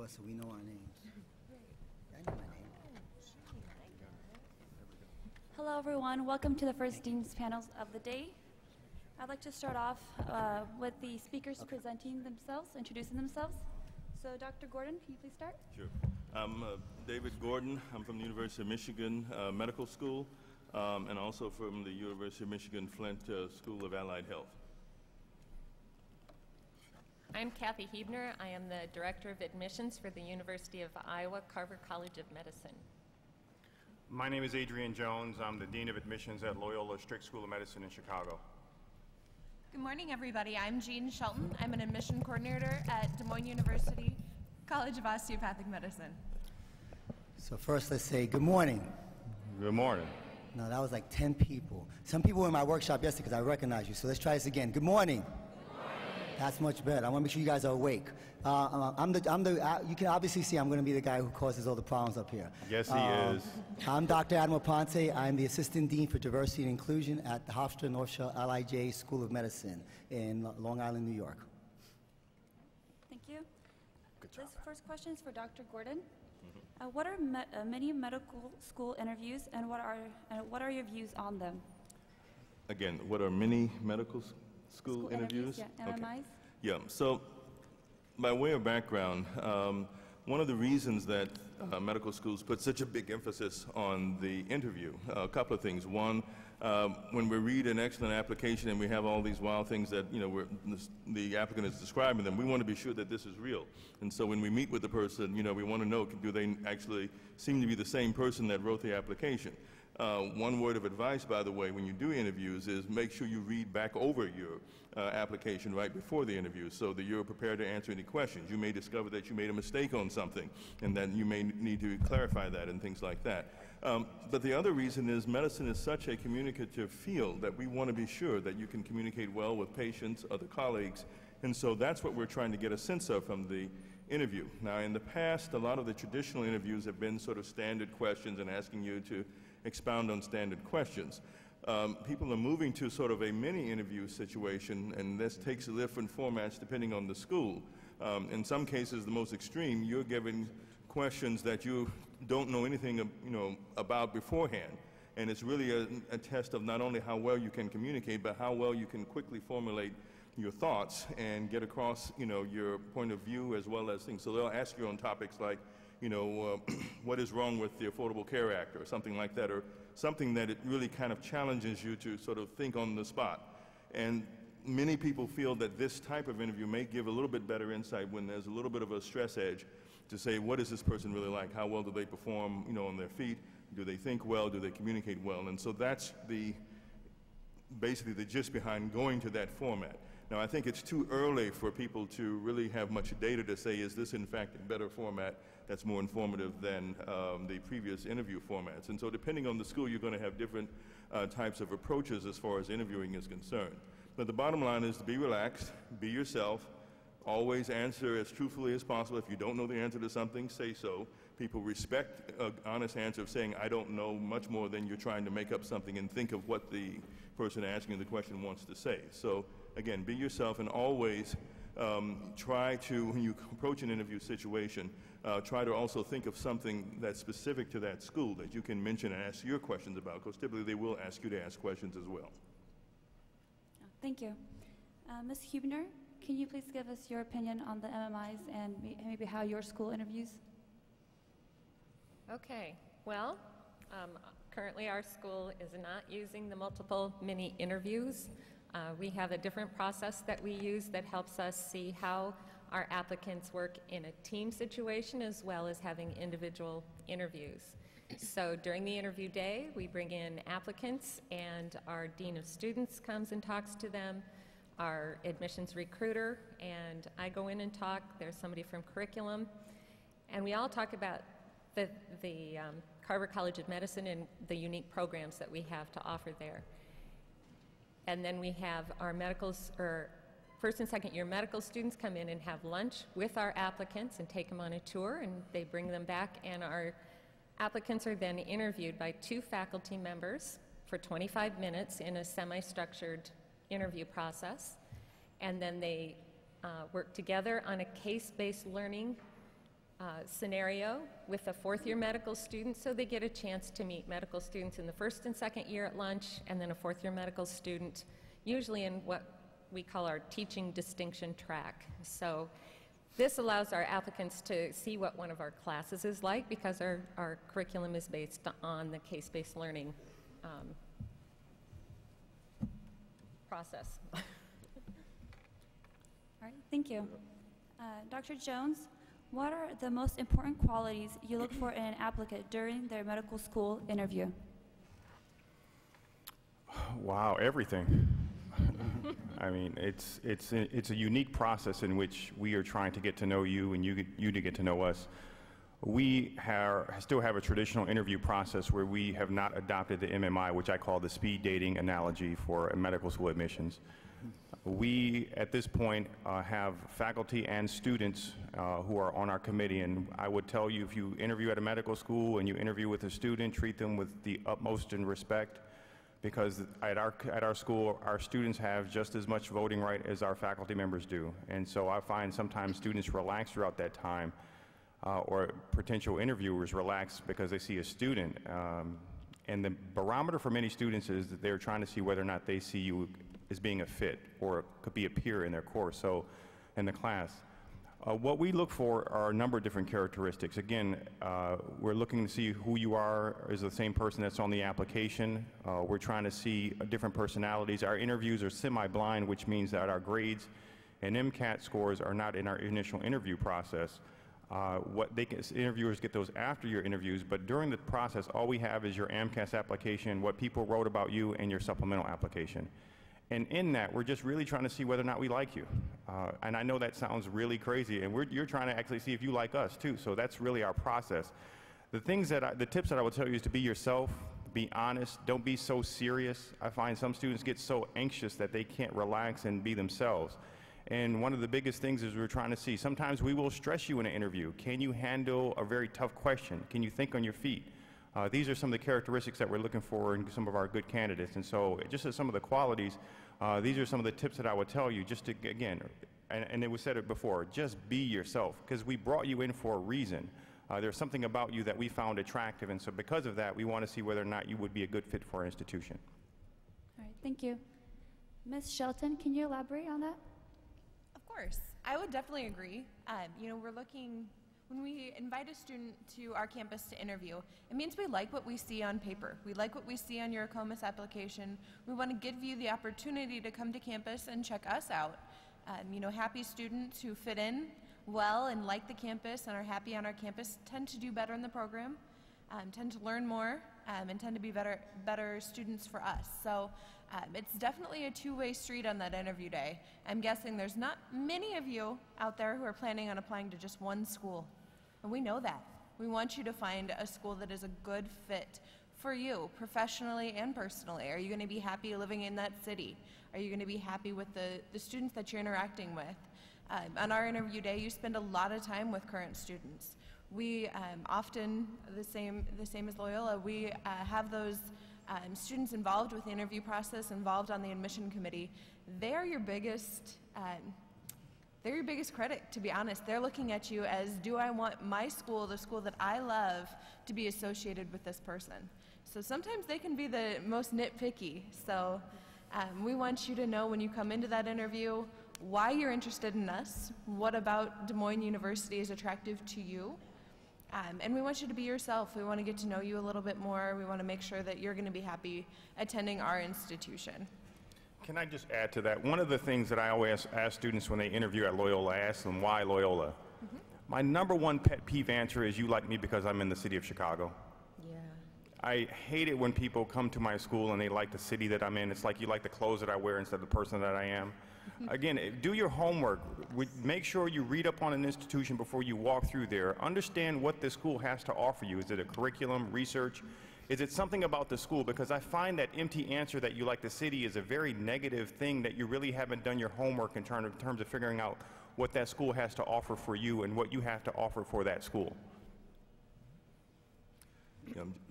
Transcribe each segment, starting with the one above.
to us so we know our names. I know my name. Hello, everyone. Welcome to the first Dean's Panels of the day. I'd like to start off with the speakers presenting themselves, introducing themselves. So, Dr. Gordon, can you please start? Sure. I'm David Gordon. I'm from the University of Michigan Medical School, and also from the University of Michigan Flint School of Allied Health. I'm Kathy Hebner. I am the Director of Admissions for the University of Iowa Carver College of Medicine. My name is Adrian Jones. I'm the Dean of Admissions at Loyola Strict School of Medicine in Chicago. Good morning, everybody. I'm Jean Shelton. I'm an admission coordinator at Des Moines University College of Osteopathic Medicine. So first, let's say good morning. Good morning. No, that was like 10 people. Some people were in my workshop yesterday because I recognize you. So let's try this again. Good morning. That's much better. I want to make sure you guys are awake. You can obviously see I'm going to be the guy who causes all the problems up here. Yes, he is. I'm Dr. Admiral Ponce. I'm the Assistant Dean for Diversity and Inclusion at the Hofstra North Shore LIJ School of Medicine in Long Island, New York. Thank you. Good job. This first question is for Dr. Gordon. What are many medical school interviews, and what are your views on them? Again, what are many medical school interviews? Yeah, MMIs. Okay. Yeah, so by way of background, one of the reasons that medical schools put such a big emphasis on the interview, a couple of things. One, when we read an excellent application and we have all these wild things that the applicant is describing them, we want to be sure that this is real. And so when we meet with the person, we want to know, do they actually seem to be the same person that wrote the application? One word of advice, by the way, when you do interviews is make sure you read back over your application right before the interview so that you're prepared to answer any questions. You may discover that you made a mistake on something, and then you may need to clarify that and things like that. But the other reason is medicine is such a communicative field that we want to be sure that you can communicate well with patients, other colleagues, and so that's what we're trying to get a sense of from the interview. Now, in the past, a lot of the traditional interviews have been sort of standard questions and asking you to expound on standard questions. People are moving to sort of a mini interview situation, and this takes different formats depending on the school. In some cases, the most extreme, you're given questions that you don't know anything about beforehand, and it's really a test of not only how well you can communicate, but how well you can quickly formulate your thoughts and get across your point of view as well as things. So they'll ask you on topics like what is wrong with the Affordable Care Act or something like that, or something that it really kind of challenges you to sort of think on the spot. And many people feel that this type of interview may give a little bit better insight when there's a little bit of a stress edge to say, what is this person really like? How well do they perform on their feet? Do they think well? Do they communicate well? And so that's basically the gist behind going to that format. Now, I think it's too early for people to really have much data to say, is this in fact a better format that's more informative than the previous interview formats? And so depending on the school, you're going to have different types of approaches as far as interviewing is concerned. But the bottom line is to be relaxed, be yourself, always answer as truthfully as possible. If you don't know the answer to something, say so. People respect an honest answer of saying, I don't know, much more than you're trying to make up something and think of what the person asking the question wants to say. So again, be yourself, and always try to, when you approach an interview situation, try to also think of something that's specific to that school that you can mention and ask your questions about, because typically they will ask you to ask questions as well. Thank you. Ms. Hubner, can you please give us your opinion on the MMIs and maybe how your school interviews? Okay, well, currently our school is not using the multiple mini interviews. We have a different process that we use that helps us see how our applicants work in a team situation as well as having individual interviews. So during the interview day, we bring in applicants, and our Dean of Students comes and talks to them, our admissions recruiter, and I go in and talk. There's somebody from curriculum, and we all talk about the Carver College of Medicine and the unique programs that we have to offer there. And then we have our first and second year medical students come in and have lunch with our applicants and take them on a tour, and they bring them back, and our applicants are then interviewed by 2 faculty members for 25 minutes in a semi-structured interview process, and then they work together on a case-based learning scenario with a fourth-year medical student, so they get a chance to meet medical students in the first and second year at lunch, and then a fourth-year medical student, usually in what we call our teaching distinction track. So this allows our applicants to see what one of our classes is like, because our curriculum is based on the case-based learning process. All right, thank you. Dr. Jones, what are the most important qualities you look for in an applicant during their medical school interview? Wow, everything. I mean, it's a unique process in which we are trying to get to know you and you to get to know us. We still have a traditional interview process where we have not adopted the MMI, which I call the speed dating analogy for medical school admissions. We, at this point, have faculty and students who are on our committee, and I would tell you, if you interview at a medical school and you interview with a student, treat them with the utmost in respect, because at our school, our students have just as much voting right as our faculty members do. And so I find sometimes students relax throughout that time, or potential interviewers relax because they see a student. And the barometer for many students is that they're trying to see whether or not they see you as being a fit or could be a peer in their course, so in the class. What we look for are a number of different characteristics. Again, we're looking to see who you are as the same person that's on the application. We're trying to see different personalities. Our interviews are semi-blind, which means that our grades and MCAT scores are not in our initial interview process. Interviewers get those after your interviews, but during the process, all we have is your AMCAS application, what people wrote about you, and your supplemental application. And in that, we're just really trying to see whether or not we like you. And I know that sounds really crazy, and you're trying to actually see if you like us too, so that's really our process. The tips that I would tell you is to be yourself, be honest, don't be so serious. I find some students get so anxious that they can't relax and be themselves. And one of the biggest things is we're trying to see, sometimes we will stress you in an interview. Can you handle a very tough question? Can you think on your feet? These are some of the characteristics that we're looking for in some of our good candidates. And so just as some of the qualities, these are some of the tips that I would tell you, just to, again, and it was said it before, just be yourself, because we brought you in for a reason. There's something about you that we found attractive, and so because of that, we want to see whether or not you would be a good fit for our institution. All right, thank you. Ms. Shelton, can you elaborate on that? Of course. I would definitely agree. We're looking, when we invite a student to our campus to interview, it means we like what we see on paper. We like what we see on your COMAS application. We want to give you the opportunity to come to campus and check us out. Happy students who fit in well and like the campus and are happy on our campus tend to do better in the program, tend to learn more, and tend to be better students for us. So it's definitely a two-way street on that interview day. I'm guessing there's not many of you out there who are planning on applying to just one school. And we know that. We want you to find a school that is a good fit for you, professionally and personally. Are you going to be happy living in that city? Are you going to be happy with the students that you're interacting with? On our interview day, you spend a lot of time with current students. We often, the same as Loyola, we have those students involved with the interview process, involved on the admission committee. They're your biggest critic, to be honest. They're looking at you as, do I want my school, the school that I love, to be associated with this person? So sometimes they can be the most nitpicky. So we want you to know when you come into that interview why you're interested in us, what about Des Moines University is attractive to you, and we want you to be yourself. We want to get to know you a little bit more. We want to make sure that you're going to be happy attending our institution. Can I just add to that? One of the things that I always ask students when they interview at Loyola, I ask them, why Loyola? Mm-hmm. My number one pet peeve answer is, you like me because I'm in the city of Chicago. Yeah. I hate it when people come to my school and they like the city that I'm in. It's like you like the clothes that I wear instead of the person that I am. Again, do your homework. Make sure you read up on an institution before you walk through there. Understand what the school has to offer you. Is it a curriculum, research? Is it something about the school? Because I find that empty answer that you like the city is a very negative thing, that you really haven't done your homework in terms of figuring out what that school has to offer for you and what you have to offer for that school.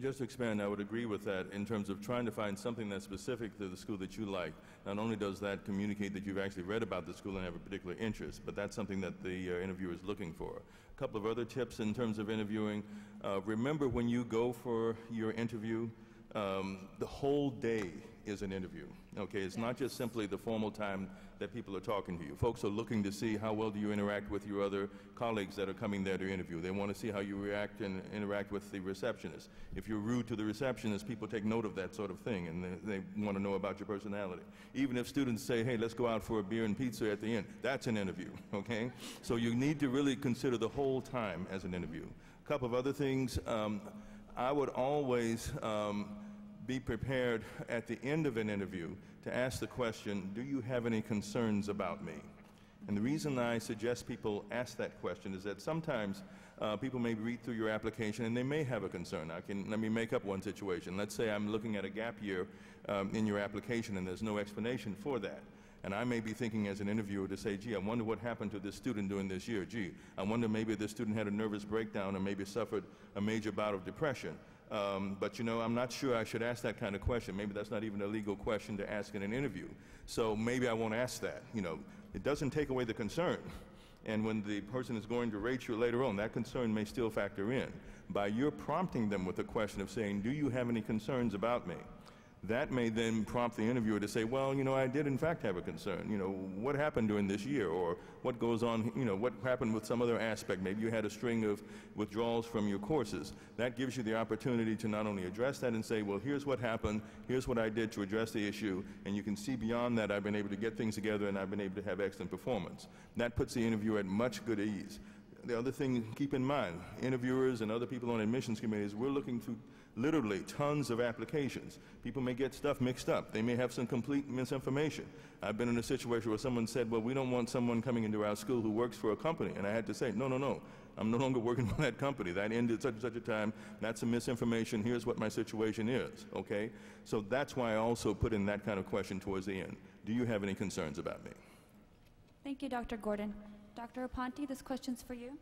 Just to expand, I would agree with that in terms of trying to find something that's specific to the school that you like. Not only does that communicate that you've actually read about the school and have a particular interest, but that's something that the interviewer is looking for. A couple of other tips in terms of interviewing. Remember, when you go for your interview, the whole day is an interview. Okay, it's not just simply the formal time that people are talking to you. Folks are looking to see how well do you interact with your other colleagues that are coming there to interview. They want to see how you react and interact with the receptionist. If you're rude to the receptionist, people take note of that sort of thing, and they want to know about your personality. Even if students say, hey, let's go out for a beer and pizza at the end, that's an interview, okay? So you need to really consider the whole time as an interview. A couple of other things. I would always be prepared at the end of an interview to ask the question, do you have any concerns about me? And the reason I suggest people ask that question is that sometimes people may read through your application and they may have a concern. Let me make up one situation. Let's say I'm looking at a gap year in your application and there's no explanation for that. And I may be thinking as an interviewer to say, gee, I wonder what happened to this student during this year. Gee, I wonder maybe this student had a nervous breakdown or maybe suffered a major bout of depression. But you know, I'm not sure I should ask that kind of question. Maybe that's not even a legal question to ask in an interview. So maybe I won't ask that. You know, it doesn't take away the concern. And when the person is going to rate you later on, that concern may still factor in. By your prompting them with a question of saying, do you have any concerns about me? That may then prompt the interviewer to say, well, you know, I did in fact have a concern. You know, what happened during this year, or what goes on, you know, what happened with some other aspect. Maybe you had a string of withdrawals from your courses. That gives you the opportunity to not only address that and say, well, here's what happened, here's what I did to address the issue, and you can see beyond that I've been able to get things together and I've been able to have excellent performance. That puts the interviewer at much good ease. The other thing, keep in mind, interviewers and other people on admissions committees, we're looking through literally tons of applications. People may get stuff mixed up. They may have some complete misinformation. I've been in a situation where someone said, well, we don't want someone coming into our school who works for a company. And I had to say, no, no, no. I'm no longer working for that company. That ended such and such a time. That's some misinformation. Here's what my situation is, okay? So that's why I also put in that kind of question towards the end. Do you have any concerns about me? Thank you, Dr. Gordon. Dr. Aponte, this question's for you.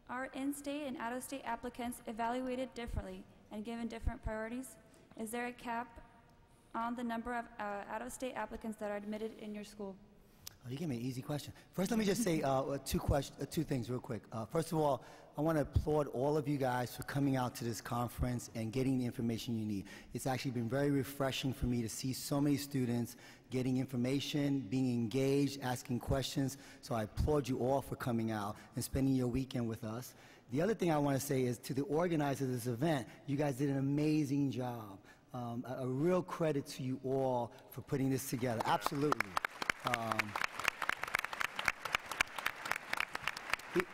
Are in-state and out-of-state applicants evaluated differently and given different priorities? Is there a cap on the number of out-of-state applicants that are admitted in your school? Oh, you gave me an easy question. First, let me just say two things real quick. First of all, I want to applaud all of you guys for coming out to this conference and getting the information you need. It's actually been very refreshing for me to see so many students getting information, being engaged, asking questions. So I applaud you all for coming out and spending your weekend with us. The other thing I want to say is to the organizers of this event, you guys did an amazing job. A real credit to you all for putting this together. Absolutely.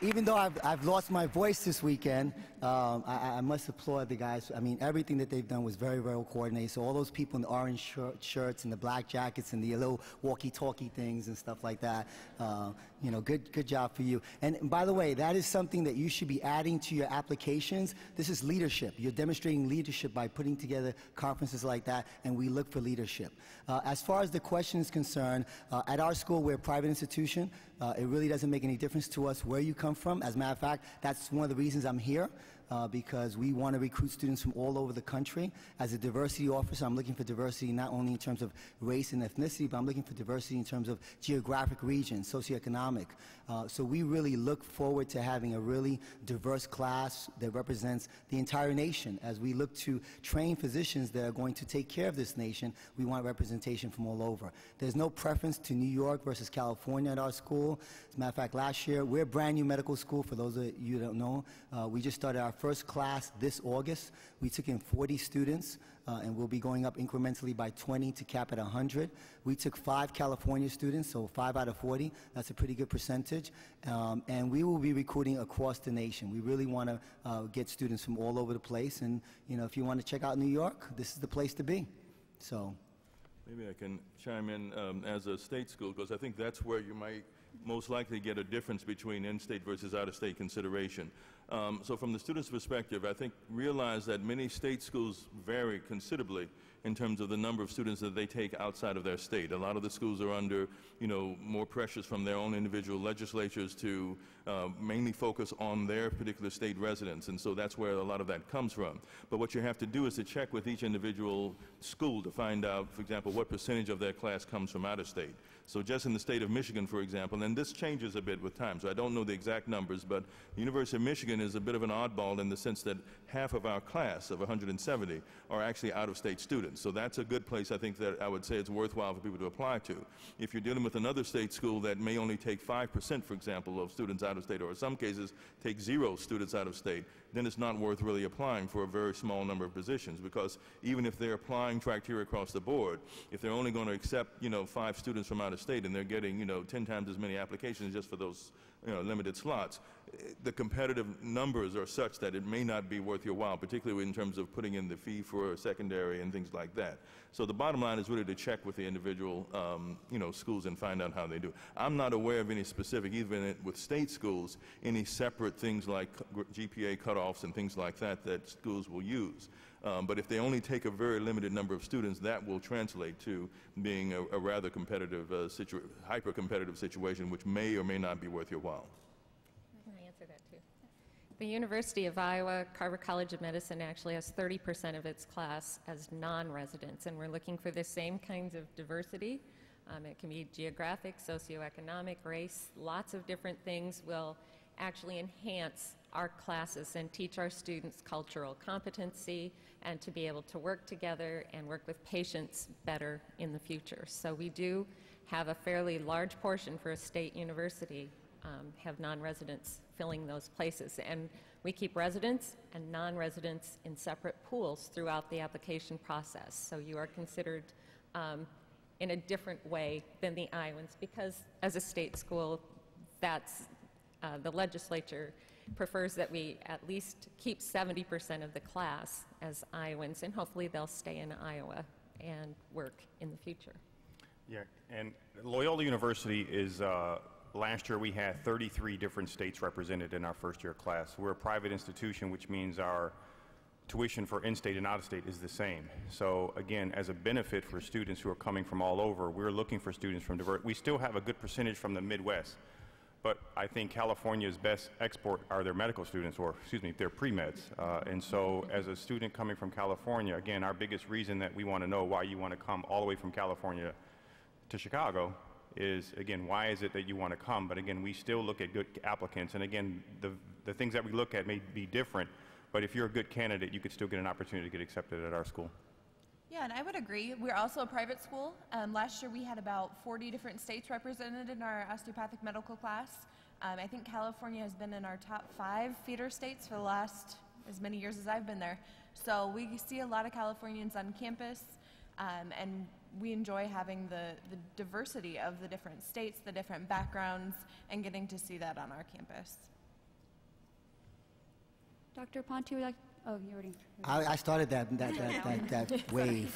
Even though I've lost my voice this weekend, I must applaud the guys. I mean, everything that they've done was very, very well coordinated. So all those people in the orange shirts and the black jackets and the little walkie-talkie things and stuff like that, you know, good job for you. And by the way, that is something that you should be adding to your applications. This is leadership. You're demonstrating leadership by putting together conferences like that, and we look for leadership. As far as the question is concerned, at our school, we're a private institution. It really doesn't make any difference to us where you come from. As a matter of fact, that's one of the reasons I'm here, because we want to recruit students from all over the country. As a diversity officer, I'm looking for diversity not only in terms of race and ethnicity, but I'm looking for diversity in terms of geographic region, socioeconomic. So we really look forward to having a really diverse class that represents the entire nation. As we look to train physicians that are going to take care of this nation, we want representation from all over. There's no preference to New York versus California at our school. As a matter of fact, last year, we're a brand new medical school, for those of you who don't know. We just started our first class this August. We took in 40 students, and we'll be going up incrementally by 20 to cap at 100. We took 5 California students, so 5 out of 40. That's a pretty good percentage. And we will be recruiting across the nation. We really want to get students from all over the place. And, you know, if you want to check out New York, this is the place to be. So. Maybe I can chime in as a state school, because I think that's where you might most likely get a difference between in-state versus out-of-state consideration. So from the student's perspective, I think realize that many state schools vary considerably in terms of the number of students that they take outside of their state. A lot of the schools are under, more pressures from their own individual legislatures to mainly focus on their particular state residents, and so that's where a lot of that comes from. But what you have to do is to check with each individual school to find out, for example, what percentage of their class comes from out of state. So just in the state of Michigan, for example, and this changes a bit with time, so I don't know the exact numbers, but the University of Michigan is a bit of an oddball in the sense that half of our class of 170 are actually out-of-state students. So that's a good place, I think, that I would say it's worthwhile for people to apply to. If you're dealing with another state school that may only take 5%, for example, of students out of state, or in some cases take 0 students out of state, then it's not worth really applying for a very small number of positions, because even if they're applying criteria across the board, if they're only going to accept, 5 students from out of state and they're getting, 10 times as many applications just for those, limited slots, the competitive numbers are such that it may not be worth your while, particularly in terms of putting in the fee for secondary and things like that. So the bottom line is really to check with the individual, schools and find out how they do. I'm not aware of any specific, even with state schools, any separate things like GPA cutoffs and things like that that schools will use. But if they only take a very limited number of students, that will translate to being a rather competitive, hyper-competitive situation, which may or may not be worth your while. Can I answer that too? The University of Iowa, Carver College of Medicine actually has 30% of its class as non-residents, and we're looking for the same kinds of diversity. It can be geographic, socioeconomic, race, lots of different things will actually enhance our classes and teach our students cultural competency and to be able to work together and work with patients better in the future. So we do have a fairly large portion for a state university have non-residents filling those places. And we keep residents and non-residents in separate pools throughout the application process. So you are considered in a different way than the Iowans, because as a state school, that's the legislature prefers that we at least keep 70% of the class as Iowans, and hopefully they'll stay in Iowa and work in the future. Yeah, and Loyola University is, last year we had 33 different states represented in our first year class. We're a private institution, which means our tuition for in-state and out-of-state is the same. So again, as a benefit for students who are coming from all over, we're looking for students from diverse. We still have a good percentage from the Midwest, but I think California's best export are their medical students, or excuse me, their pre-meds. And so as a student coming from California, again, our biggest reason that we want to know why you want to come all the way from California to Chicago is, again, why is it that you want to come? But again, we still look at good applicants, and again, the things that we look at may be different, but if you're a good candidate, you could still get an opportunity to get accepted at our school. Yeah, and I would agree. We're also a private school. Last year we had about 40 different states represented in our osteopathic medical class. I think California has been in our top 5 feeder states for the last as many years as I've been there. So we see a lot of Californians on campus, and we enjoy having the diversity of the different states, the different backgrounds, and getting to see that on our campus. Dr. Ponte, would you like? Oh, you already. I started that wave.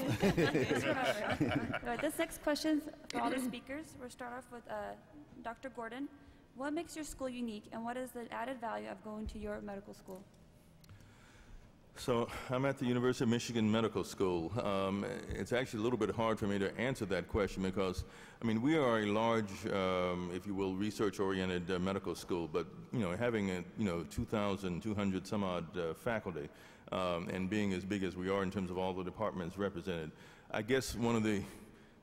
This next question for all the speakers. We'll start off with Dr. Gordon. What makes your school unique, and what is the added value of going to your medical school? So I'm at the University of Michigan Medical School. It's actually a little bit hard for me to answer that question because, I mean, we are a large, if you will, research-oriented medical school, but, having, 2,200 some odd faculty and being as big as we are in terms of all the departments represented, I guess one of the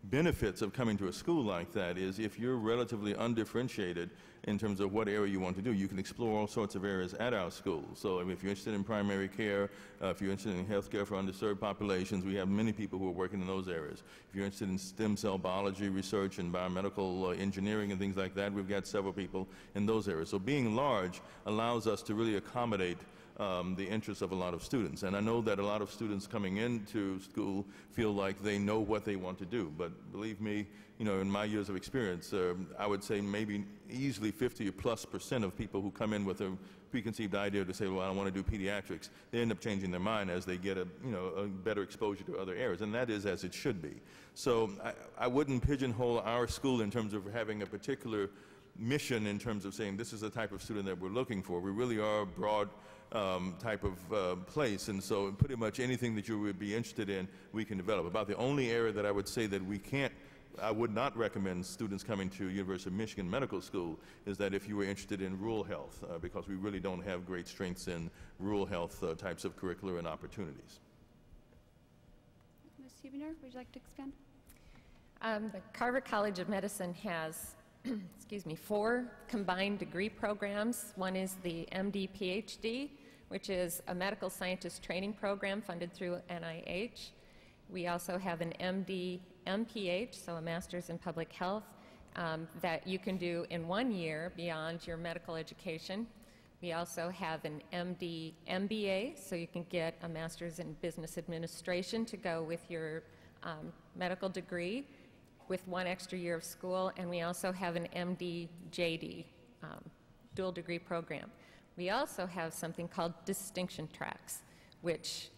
benefits of coming to a school like that is if you're relatively undifferentiated in terms of what area you want to do, you can explore all sorts of areas at our school. So if you're interested in primary care, if you're interested in health care for underserved populations, we have many people who are working in those areas. If you're interested in stem cell biology research and biomedical engineering and things like that, we've got several people in those areas. So being large allows us to really accommodate the interests of a lot of students. And I know that a lot of students coming into school feel like they know what they want to do. But believe me, in my years of experience, I would say maybe easily 50+% of people who come in with a preconceived idea to say, well, I want to do pediatrics, they end up changing their mind as they get a better exposure to other areas. And that is as it should be. So I wouldn't pigeonhole our school in terms of having a particular mission in terms of saying this is the type of student that we're looking for. We really are a broad type of place, and so pretty much anything that you would be interested in, we can develop. About the only area that I would say that I would not recommend students coming to University of Michigan Medical School is that if you were interested in rural health, because we really don't have great strengths in rural health types of curricula and opportunities. Ms. Huebner, would you like to expand? The Carver College of Medicine has, excuse me, 4 combined degree programs. One is the MD PhD, which is a medical scientist training program funded through NIH. We also have an MD MPH, so a master's in public health, that you can do in 1 year beyond your medical education. We also have an MD MBA, so you can get a master's in business administration to go with your medical degree, with 1 extra year of school, and we also have an MD JD, dual degree program. We also have something called distinction tracks, which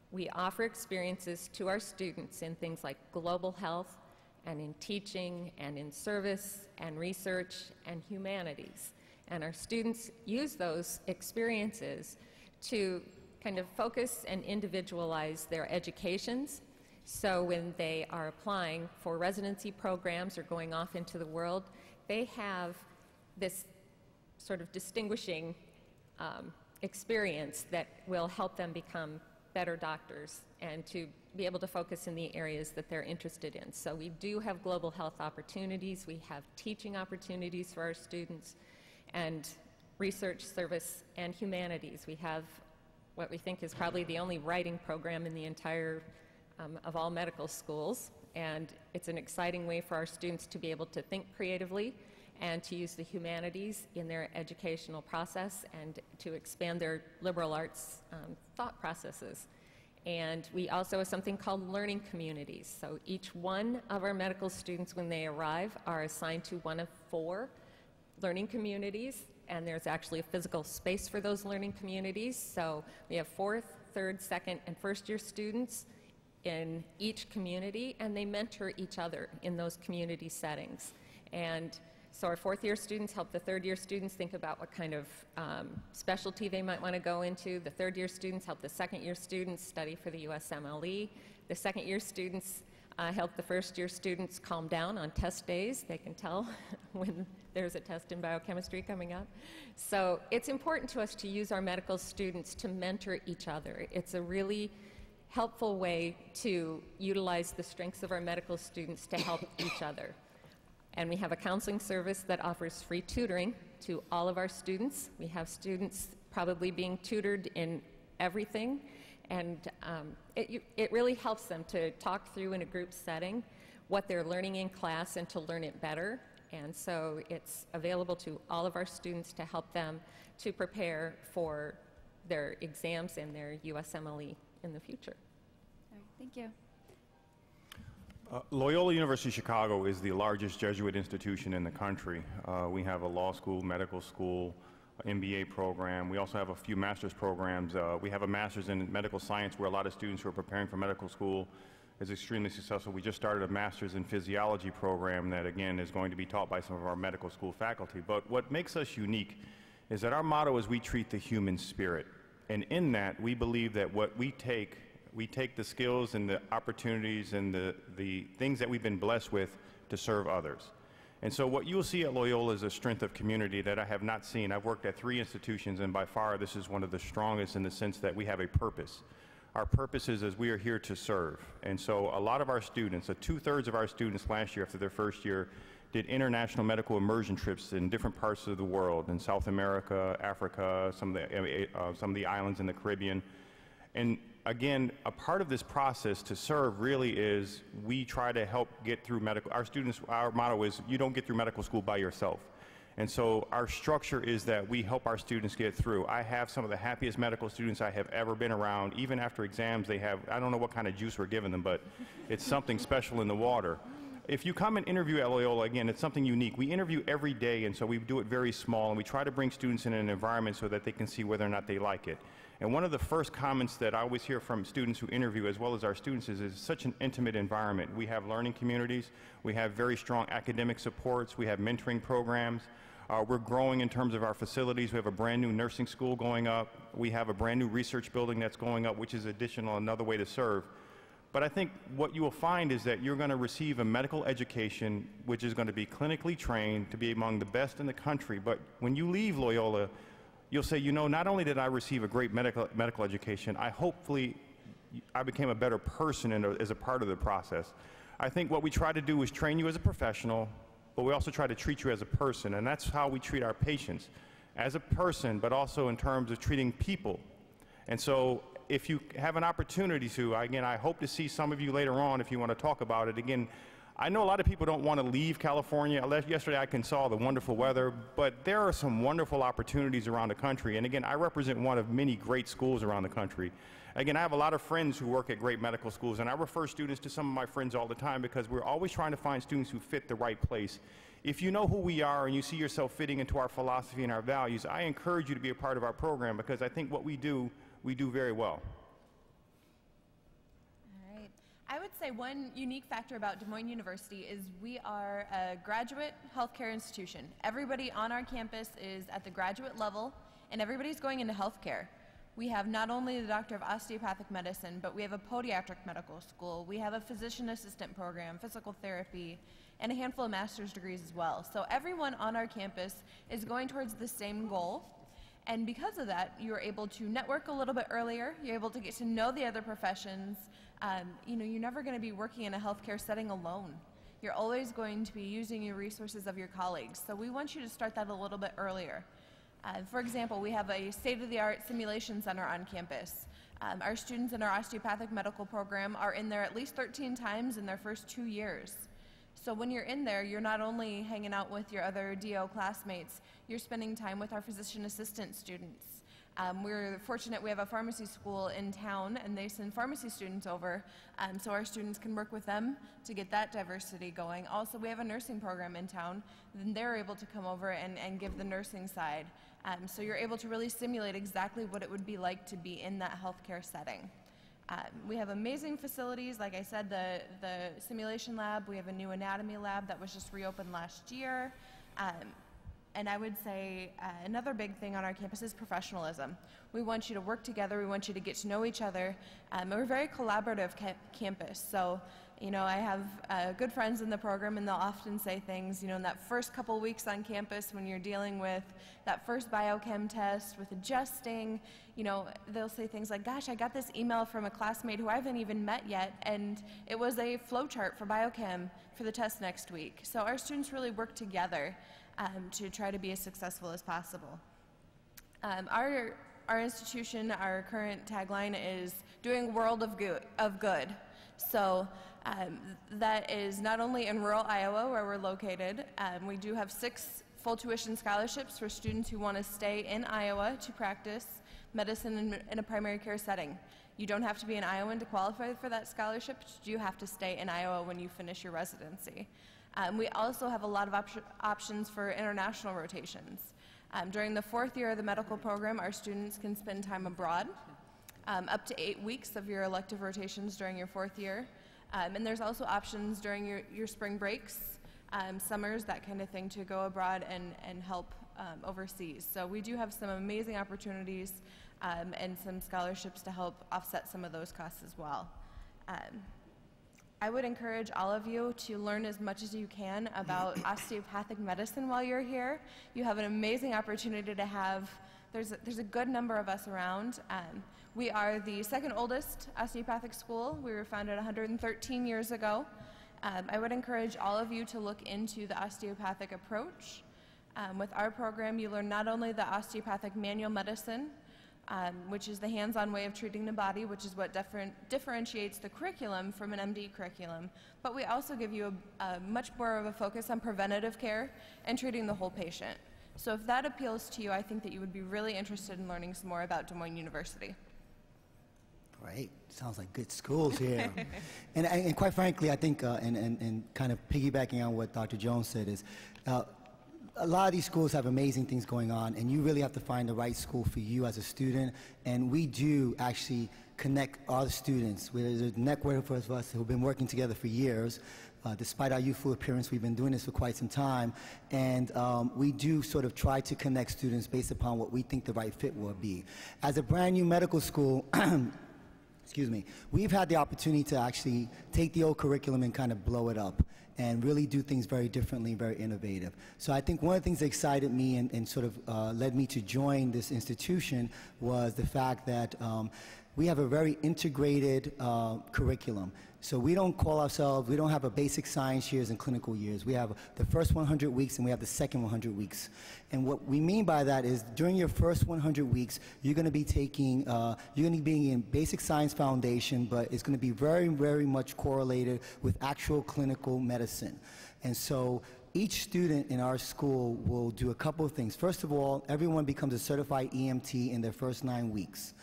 we offer experiences to our students in things like global health, and in teaching, and in service, and research, and humanities. And our students use those experiences to kind of focus and individualize their educations. So when they are applying for residency programs or going off into the world, they have this sort of distinguishing experience that will help them become better doctors and to be able to focus in the areas that they're interested in. So we do have global health opportunities, we have teaching opportunities for our students, and research, service, and humanities. We have what we think is probably the only writing program in the entire of all medical schools, and it's an exciting way for our students to be able to think creatively and to use the humanities in their educational process and to expand their liberal arts thought processes. And we also have something called learning communities. So each one of our medical students, when they arrive, are assigned to one of 4 learning communities, and there's actually a physical space for those learning communities. So we have 4th, 3rd, 2nd, and 1st year students in each community, and they mentor each other in those community settings. And so our 4th year students help the 3rd year students think about what kind of specialty they might want to go into. The 3rd year students help the 2nd year students study for the USMLE. The 2nd year students help the 1st year students calm down on test days. They can tell when there's a test in biochemistry coming up. So it's important to us to use our medical students to mentor each other. It's a really helpful way to utilize the strengths of our medical students to help each other. And we have a counseling service that offers free tutoring to all of our students. We have students probably being tutored in everything, and it really helps them to talk through in a group setting what they're learning in class and to learn it better. And so it's available to all of our students to help them to prepare for their exams and their USMLE in the future. All right, thank you. Loyola University Chicago is the largest Jesuit institution in the country. We have a law school, medical school, MBA program. We also have a few master's programs. We have a master's in medical science where a lot of students who are preparing for medical school is extremely successful. We just started a master's in physiology program that, again, is going to be taught by some of our medical school faculty. But what makes us unique is that our motto is we treat the human spirit. And in that, we believe that what we take the skills and the opportunities and the things that we've been blessed with to serve others. And so what you'll see at Loyola is a strength of community that I have not seen. I've worked at 3 institutions, and by far this is one of the strongest in the sense that we have a purpose. Our purpose is we are here to serve. And so a lot of our students, 2/3 of our students last year after their first year, did international medical immersion trips in different parts of the world, in South America, Africa, some of the islands in the Caribbean. And again, a part of this process to serve really is we try to help get through medical. Our motto is you don't get through medical school by yourself. And so our structure is that we help our students get through. I have some of the happiest medical students I have ever been around. Even after exams, they have, I don't know what kind of juice we're giving them, but it's something special in the water. If you come and interview at Loyola, again, it's something unique. We interview every day, and so we do it very small, and we try to bring students in an environment so that they can see whether or not they like it. And one of the first comments that I always hear from students who interview, as well as our students, is it's such an intimate environment. We have learning communities. We have very strong academic supports. We have mentoring programs. We're growing in terms of our facilities. We have a brand new nursing school going up. We have a brand new research building that's going up, which is additional, another way to serve. But I think what you will find is that you're going to receive a medical education which is going to be clinically trained to be among the best in the country. But when you leave Loyola, you'll say, you know, not only did I receive a great medical education, I became a better person as a part of the process. I think what we try to do is train you as a professional, but we also try to treat you as a person, and that's how we treat our patients, as a person, but also in terms of treating people. And so if you have an opportunity to, again, I hope to see some of you later on if you want to talk about it. Again, I know a lot of people don't want to leave California. Yesterday I saw the wonderful weather, but there are some wonderful opportunities around the country. And again, I represent one of many great schools around the country. Again, I have a lot of friends who work at great medical schools, and I refer students to some of my friends all the time because we're always trying to find students who fit the right place. If you know who we are and you see yourself fitting into our philosophy and our values, I encourage you to be a part of our program because I think what we do very well. I would say one unique factor about Des Moines University is we are a graduate healthcare institution. Everybody on our campus is at the graduate level, and everybody's going into healthcare. We have not only the Doctor of Osteopathic Medicine, but we have a podiatric medical school. We have a physician assistant program, physical therapy, and a handful of master's degrees as well. So everyone on our campus is going towards the same goal. And because of that, you're able to network a little bit earlier. You're able to get to know the other professions. You know, you're never going to be working in a healthcare setting alone. You're always going to be using your resources of your colleagues. So we want you to start that a little bit earlier. For example, we have a state-of-the-art simulation center on campus. Our students in our osteopathic medical program are in there at least 13 times in their first 2 years. So when you're in there, you're not only hanging out with your other DO classmates, you're spending time with our physician assistant students. We're fortunate we have a pharmacy school in town, and they send pharmacy students over so our students can work with them to get that diversity going. Also, we have a nursing program in town, and they're able to come over and give the nursing side. So you're able to really simulate exactly what it would be like to be in that healthcare setting. We have amazing facilities. Like I said, the simulation lab, we have a new anatomy lab that was just reopened last year. And I would say another big thing on our campus is professionalism. We want you to work together. We want you to get to know each other. And we're a very collaborative campus. So, you know, I have good friends in the program, and they'll often say things, you know, in that first couple weeks on campus when you're dealing with that first biochem test, with adjusting, you know, they'll say things like, gosh, I got this email from a classmate who I haven't even met yet, and it was a flow chart for biochem for the test next week. So our students really work together to try to be as successful as possible. Our institution, our current tagline is doing a world of good. So that is not only in rural Iowa where we're located. We do have 6 full tuition scholarships for students who want to stay in Iowa to practice medicine in a primary care setting. You don't have to be an Iowan to qualify for that scholarship. You do have to stay in Iowa when you finish your residency. We also have a lot of options for international rotations. During the 4th year of the medical program, our students can spend time abroad, up to 8 weeks of your elective rotations during your 4th year. And there's also options during your spring breaks, summers, that kind of thing, to go abroad and help overseas. So we do have some amazing opportunities and some scholarships to help offset some of those costs as well. I would encourage all of you to learn as much as you can about osteopathic medicine while you're here. You have an amazing opportunity to have, there's a good number of us around. We are the 2nd oldest osteopathic school. We were founded 113 years ago. I would encourage all of you to look into the osteopathic approach. With our program, you learn not only the osteopathic manual medicine, which is the hands-on way of treating the body, which is what differentiates the curriculum from an MD curriculum. But we also give you a much more of a focus on preventative care and treating the whole patient. So if that appeals to you, I think that you would be really interested in learning some more about Des Moines University. Great. Sounds like good schools here. and quite frankly, I think, and kind of piggybacking on what Dr. Jones said, is a lot of these schools have amazing things going on, and you really have to find the right school for you as a student. And we do actually connect our students. There's a network of us who've been working together for years. Despite our youthful appearance, we've been doing this for quite some time, and we do sort of try to connect students based upon what we think the right fit will be. As a brand new medical school, excuse me, we've had the opportunity to actually take the old curriculum and kind of blow it up and really do things very differently, very innovative. So I think one of the things that excited me and sort of led me to join this institution was the fact that we have a very integrated curriculum. So we don't call ourselves, we don't have a basic science years and clinical years. We have the first 100 weeks and we have the second 100 weeks. And what we mean by that is during your first 100 weeks, you're going to be taking, you're going to be in basic science foundation, but it's going to be very, very much correlated with actual clinical medicine. And so each student in our school will do a couple of things. First of all, everyone becomes a certified EMT in their first 9 weeks.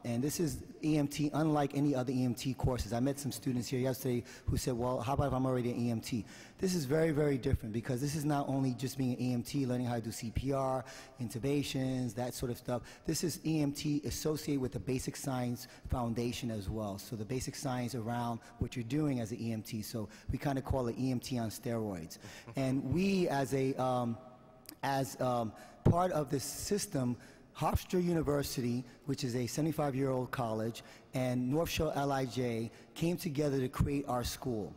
And this is EMT unlike any other EMT courses. I met some students here yesterday who said, well, how about if I'm already an EMT? This is very, very different because this is not only just being an EMT, learning how to do CPR, intubations, that sort of stuff. This is EMT associated with the basic science foundation as well. So the basic science around what you're doing as an EMT. So we kind of call it EMT on steroids. And we, as a part of this system, Hofstra University, which is a 75-year-old college, and North Shore LIJ came together to create our school.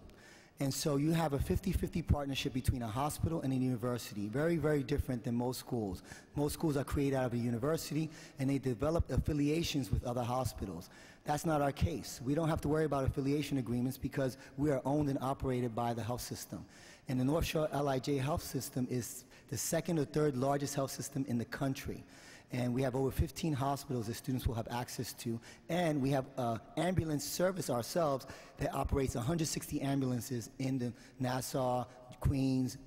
And so you have a 50-50 partnership between a hospital and a university. Very, very different than most schools. Most schools are created out of a university, and they develop affiliations with other hospitals. That's not our case. We don't have to worry about affiliation agreements because we are owned and operated by the health system. And the North Shore LIJ health system is the second or third largest health system in the country. And we have over 15 hospitals that students will have access to. And we have ambulance service ourselves that operates 160 ambulances in the Nassau, Queens,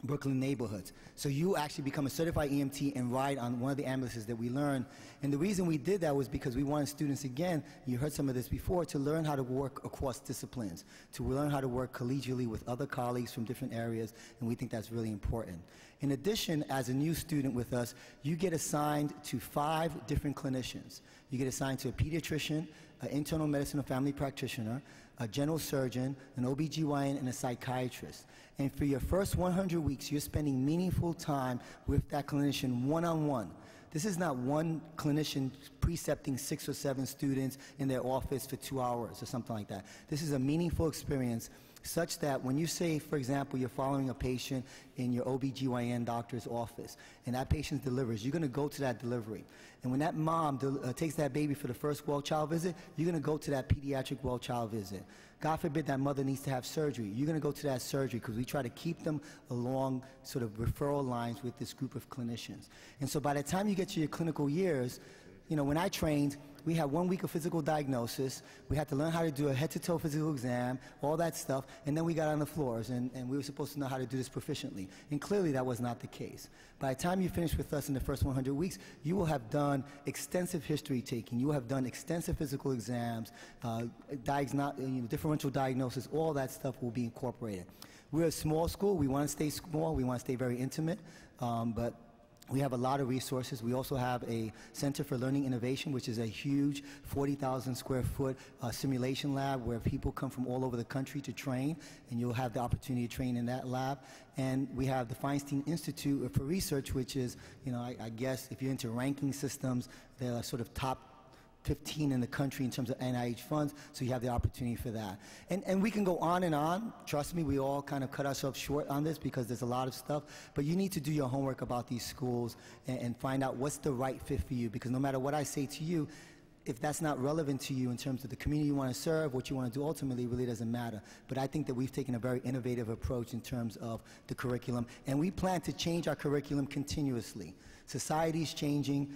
Brooklyn neighborhoods. So you actually become a certified EMT and ride on one of the ambulances that we learn. And the reason we did that was because we wanted students, again, you heard some of this before, to learn how to work across disciplines, to learn how to work collegially with other colleagues from different areas, and we think that's really important. In addition, as a new student with us, you get assigned to 5 different clinicians. You get assigned to a pediatrician, an internal medicine or family practitioner, a general surgeon, an OBGYN, and a psychiatrist. And for your first 100 weeks, you're spending meaningful time with that clinician one-on-one. This is not one clinician precepting 6 or 7 students in their office for 2 hours or something like that. This is a meaningful experience such that when you say, for example, you're following a patient in your OBGYN doctor's office and that patient delivers, you're going to go to that delivery. And when that mom takes that baby for the first well-child visit, you're going to go to that pediatric well-child visit. God forbid that mother needs to have surgery. You're going to go to that surgery because we try to keep them along sort of referral lines with this group of clinicians. And so by the time you get to your clinical years, you know, when I trained, we had 1 week of physical diagnosis. We had to learn how to do a head-to-toe physical exam, all that stuff, and then we got on the floors, and we were supposed to know how to do this proficiently. And clearly that was not the case. By the time you finish with us in the first 100 weeks, you will have done extensive history taking. You will have done extensive physical exams, differential diagnosis, all that stuff will be incorporated. We're a small school. We want to stay small. We want to stay very intimate, but we have a lot of resources. We also have a Center for Learning Innovation, which is a huge 40,000 square foot simulation lab where people come from all over the country to train, and you'll have the opportunity to train in that lab. And we have the Feinstein Institute for Research, which is, you know, I guess if you're into ranking systems, they're sort of top 15 in the country in terms of NIH funds, so you have the opportunity for that. And we can go on and on. Trust me, we all kind of cut ourselves short on this because there's a lot of stuff, but you need to do your homework about these schools and find out what's the right fit for you, because no matter what I say to you, if that's not relevant to you in terms of the community you want to serve, what you want to do, ultimately really doesn't matter. But I think that we've taken a very innovative approach in terms of the curriculum, and we plan to change our curriculum continuously. Society is changing,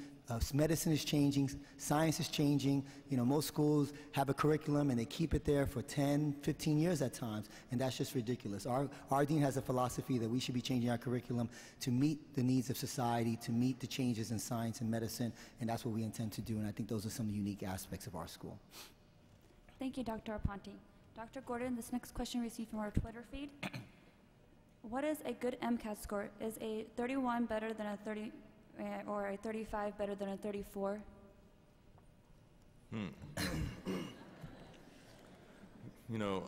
medicine is changing, science is changing. You know, most schools have a curriculum and they keep it there for 10, 15 years at times, and that's just ridiculous. Our dean has a philosophy that we should be changing our curriculum to meet the needs of society, to meet the changes in science and medicine, and that's what we intend to do, and I think those are some of the unique aspects of our school. Thank you, Dr. Aponte. Dr. Gordon, this next question received from our Twitter feed. What is a good MCAT score? Is a 31 better than a 30, or a 35 better than a 34? You know,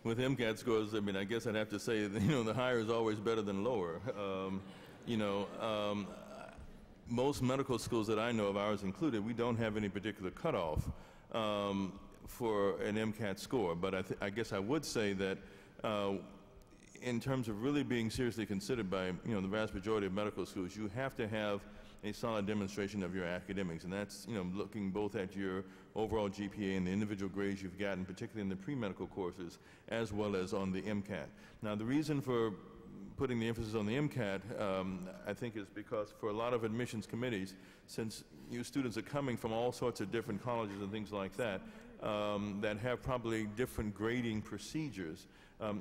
with MCAT scores, I mean, I guess I'd have to say that, you know, the higher is always better than lower. You know, most medical schools that I know of, ours included, we don't have any particular cutoff for an MCAT score. But I guess I would say that in terms of really being seriously considered by, you know, the vast majority of medical schools, you have to have a solid demonstration of your academics, and that's, you know, looking both at your overall GPA and the individual grades you've gotten, particularly in the pre-medical courses, as well as on the MCAT. Now, the reason for putting the emphasis on the MCAT, I think, is because for a lot of admissions committees, since you students are coming from all sorts of different colleges and things like that, that have probably different grading procedures,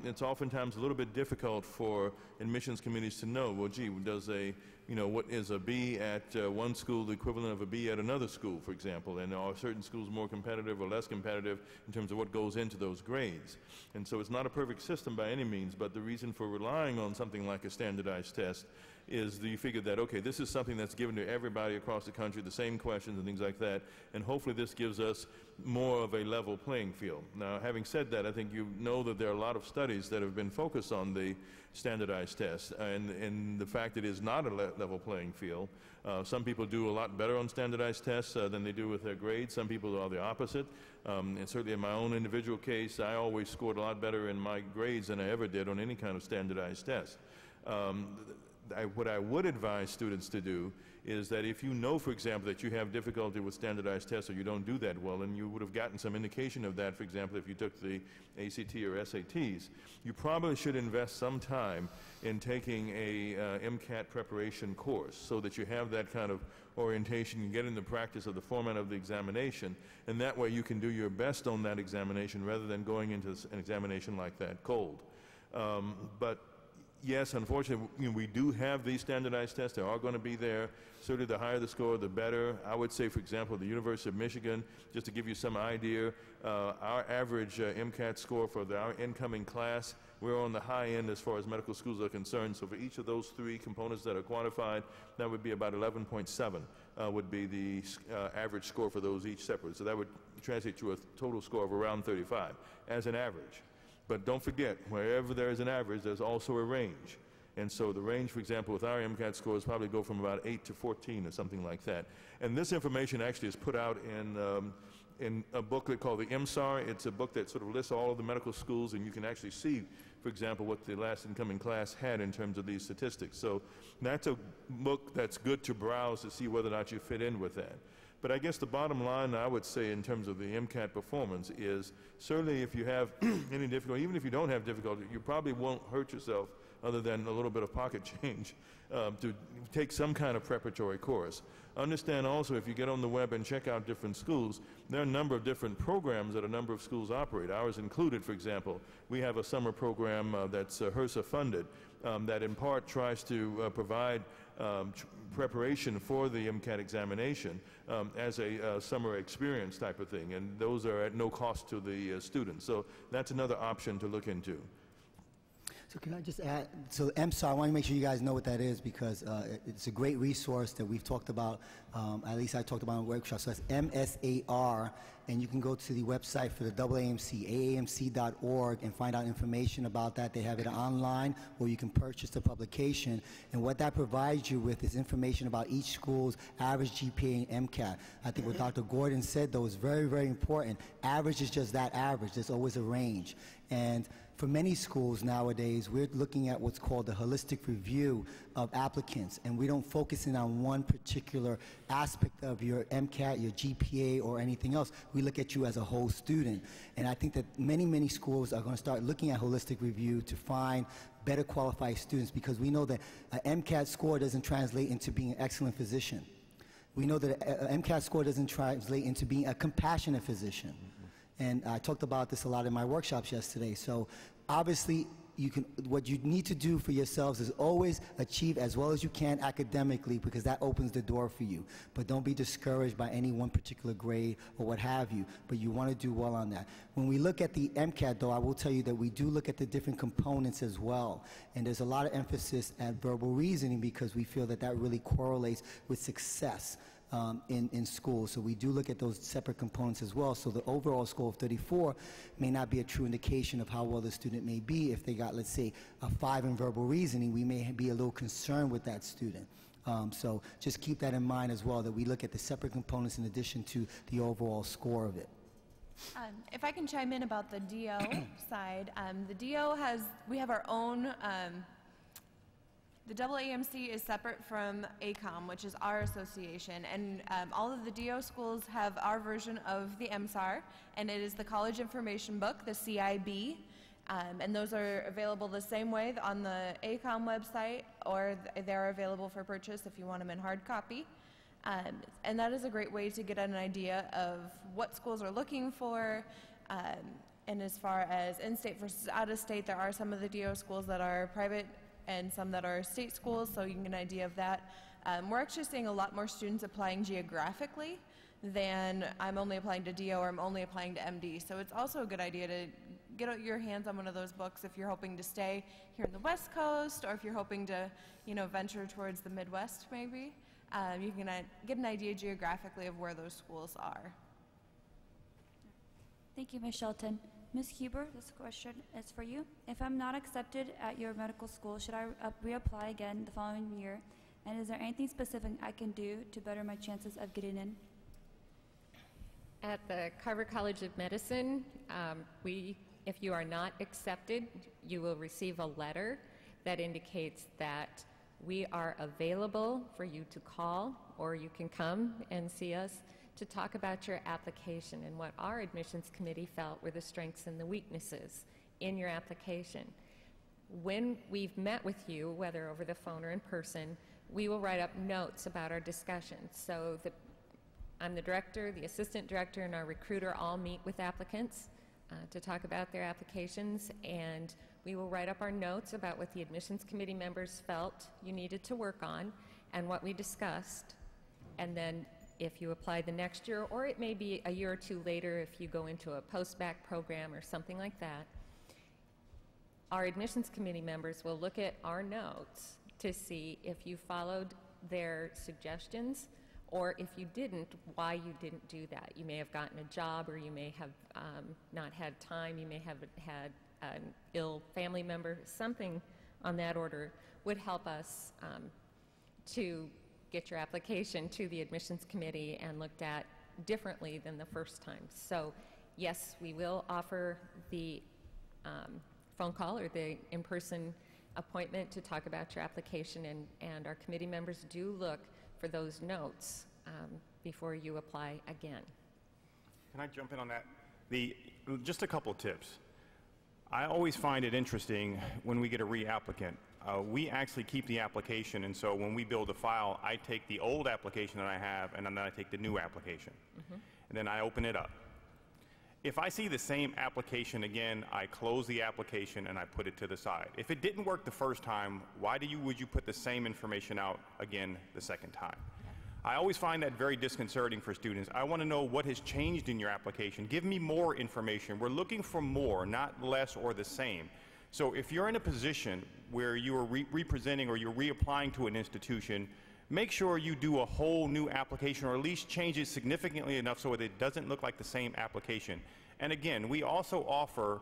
it's oftentimes a little bit difficult for admissions committees to know, well, gee, does a, you know, what is a B at one school the equivalent of a B at another school, for example, and are certain schools more competitive or less competitive in terms of what goes into those grades. And so it's not a perfect system by any means, but the reason for relying on something like a standardized test is you figure that, okay, this is something that's given to everybody across the country, the same questions and things like that, and hopefully this gives us more of a level playing field. Now, having said that, I think you know that there are a lot of studies that have been focused on the standardized test and the fact it is not a level playing field. Some people do a lot better on standardized tests than they do with their grades. Some people are the opposite. And certainly in my own individual case, I always scored a lot better in my grades than I ever did on any kind of standardized test. What I would advise students to do is that if you know, for example, that you have difficulty with standardized tests or you don't do that well, and you would have gotten some indication of that, for example, if you took the ACT or SATs, you probably should invest some time in taking a MCAT preparation course so that you have that kind of orientation and get in the practice of the format of the examination, and that way you can do your best on that examination rather than going into an examination like that cold. But yes, unfortunately, you know, we do have these standardized tests. They are going to be there. Certainly, the higher the score, the better. I would say, for example, the University of Michigan, just to give you some idea, our average MCAT score for our incoming class, we're on the high end as far as medical schools are concerned. So for each of those three components that are quantified, that would be about 11.7 would be the average score for those each separate. So that would translate to a total score of around 35 as an average. But don't forget, wherever there is an average, there's also a range. And so the range, for example, with our MCAT scores probably go from about 8 to 14 or something like that. And this information actually is put out in a booklet called the MSAR. It's a book that sort of lists all of the medical schools, and you can actually see, for example, what the last incoming class had in terms of these statistics. So that's a book that's good to browse to see whether or not you fit in with that. But I guess the bottom line, I would say, in terms of the MCAT performance is certainly if you have any difficulty, even if you don't have difficulty, you probably won't hurt yourself other than a little bit of pocket change to take some kind of preparatory course. Understand also, if you get on the web and check out different schools, there are a number of different programs that a number of schools operate. Ours included, for example. We have a summer program that's HRSA funded that in part tries to provide preparation for the MCAT examination as a summer experience type of thing, and those are at no cost to the students. So that's another option to look into. So can I just add, so MSAR, I want to make sure you guys know what that is because it's a great resource that we've talked about, at least I talked about in workshops. So that's MSAR, and you can go to the website for the AAMC, aamc.org, and find out information about that. They have it online, or you can purchase the publication. And what that provides you with is information about each school's average GPA and MCAT. I think what Dr. Gordon said, though, is very, very important. Average is just that average. There's always a range. And for many schools nowadays, we're looking at what's called a holistic review of applicants, and we don't focus in on one particular aspect of your MCAT, your GPA, or anything else. We look at you as a whole student. And I think that many, many schools are going to start looking at holistic review to find better qualified students, because we know that an MCAT score doesn't translate into being an excellent physician. We know that an MCAT score doesn't translate into being a compassionate physician. And I talked about this a lot in my workshops yesterday. So obviously, what you need to do for yourselves is always achieve as well as you can academically, because that opens the door for you. But don't be discouraged by any one particular grade or what have you, but you want to do well on that. When we look at the MCAT, though, I will tell you that we do look at the different components as well. And there's a lot of emphasis at verbal reasoning because we feel that that really correlates with success in school. So we do look at those separate components as well. So the overall score of 34 may not be a true indication of how well the student may be. If they got, let's say, a 5 in verbal reasoning, we may be a little concerned with that student. So just keep that in mind as well, that we look at the separate components in addition to the overall score of it. If I can chime in about the DO side, the DO we have our own, the AAMC is separate from ACOM, which is our association, and all of the DO schools have our version of the MSAR, and it is the College Information Book, the CIB, and those are available the same way on the ACOM website, or they're available for purchase if you want them in hard copy. And that is a great way to get an idea of what schools are looking for, and as far as in-state versus out-of-state, there are some of the DO schools that are private and some that are state schools, so you can get an idea of that. We're actually seeing a lot more students applying geographically than I'm only applying to DO or I'm only applying to MD. So it's also a good idea to get out your hands on one of those books if you're hoping to stay here in the West Coast, or if you're hoping to, venture towards the Midwest maybe. You can get an idea geographically of where those schools are. Thank you, Ms. Shelton. Ms. Huber, this question is for you. If I'm not accepted at your medical school, should I reapply again the following year? And is there anything specific I can do to better my chances of getting in? At the Carver College of Medicine, if you are not accepted, you will receive a letter that indicates that we are available for you to call, or you can come and see us to talk about your application and what our admissions committee felt were the strengths and the weaknesses in your application. When we've met with you, whether over the phone or in person, we will write up notes about our discussions. So I'm the director, the assistant director, and our recruiter all meet with applicants to talk about their applications, and we will write up our notes about what the admissions committee members felt you needed to work on and what we discussed. And then if you apply the next year, or it may be a year or two later if you go into a post-bac program or something like that, our admissions committee members will look at our notes to see if you followed their suggestions, or if you didn't, why you didn't do that. You may have gotten a job, or you may have not had time, you may have had an ill family member. Something on that order would help us to get your application to the admissions committee and looked at differently than the first time. So yes, we will offer the phone call or the in-person appointment to talk about your application, and our committee members do look for those notes before you apply again. Can I jump in on that? Just a couple tips. I always find it interesting when we get a reapplicant. We actually keep the application, and so when we build a file, I take the old application that I have, and then I take the new application. And then I open it up. If I see the same application again, I close the application and I put it to the side. If it didn't work the first time, why would you put the same information out again the second time? I always find that very disconcerting for students. I want to know what has changed in your application. Give me more information. We're looking for more, not less or the same. So if you're in a position where you are representing or you're reapplying to an institution, make sure you do a whole new application, or at least change it significantly enough so that it doesn't look like the same application. And again, we also offer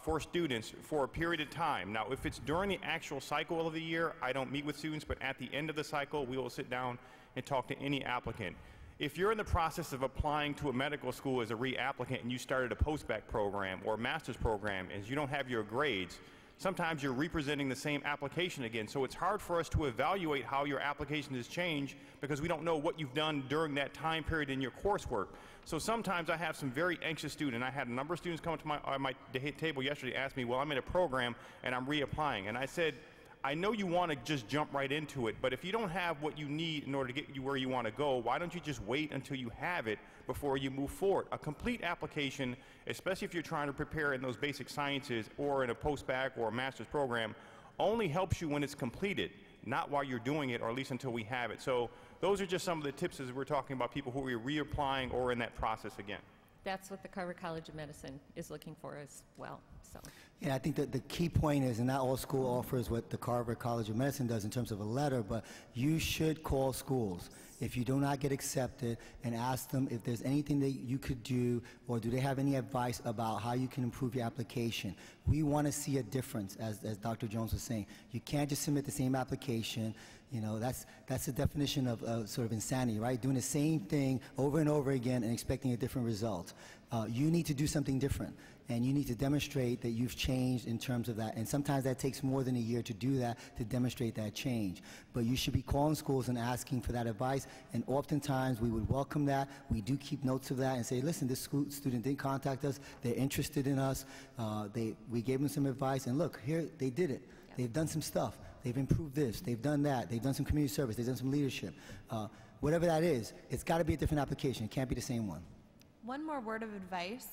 for students for a period of time. Now, if it's during the actual cycle of the year, I don't meet with students, but at the end of the cycle, we will sit down and talk to any applicant. If you're in the process of applying to a medical school as a reapplicant and you started a post-bac program or a master's program and you don't have your grades, sometimes you're representing the same application again. So it's hard for us to evaluate how your application has changed because we don't know what you've done during that time period in your coursework. So sometimes I have some very anxious students. I had a number of students come to my table yesterday and ask me, well, I'm in a program and I'm reapplying. And I said, I know you want to just jump right into it, but if you don't have what you need in order to get you where you want to go, why don't you just wait until you have it before you move forward? A complete application, especially if you're trying to prepare in those basic sciences or in a post-bac or a master's program, only helps you when it's completed, not while you're doing it, or at least until we have it. So those are just some of the tips as we're talking about people who are reapplying or in that process again. That's what the Carver College of Medicine is looking for as well. So. Yeah, I think that the key point is, and not all school offers what the Carver College of Medicine does in terms of a letter, but you should call schools if you do not get accepted and ask them if there's anything that you could do, or do they have any advice about how you can improve your application. We want to see a difference, as Dr. Jones was saying. You can't just submit the same application. You know, that's the definition of sort of insanity, right? Doing the same thing over and over again and expecting a different result. You need to do something different, and you need to demonstrate that you've changed in terms of that. And sometimes that takes more than a year to do that, to demonstrate that change. But you should be calling schools and asking for that advice, and oftentimes we would welcome that. We do keep notes of that and say, listen, this student didn't contact us. They're interested in us. We gave them some advice, and look, here, they did it. They've done some stuff. They've improved this. They've done that. They've done some community service. They've done some leadership. Whatever that is, it's got to be a different application. It can't be the same one. One more word of advice.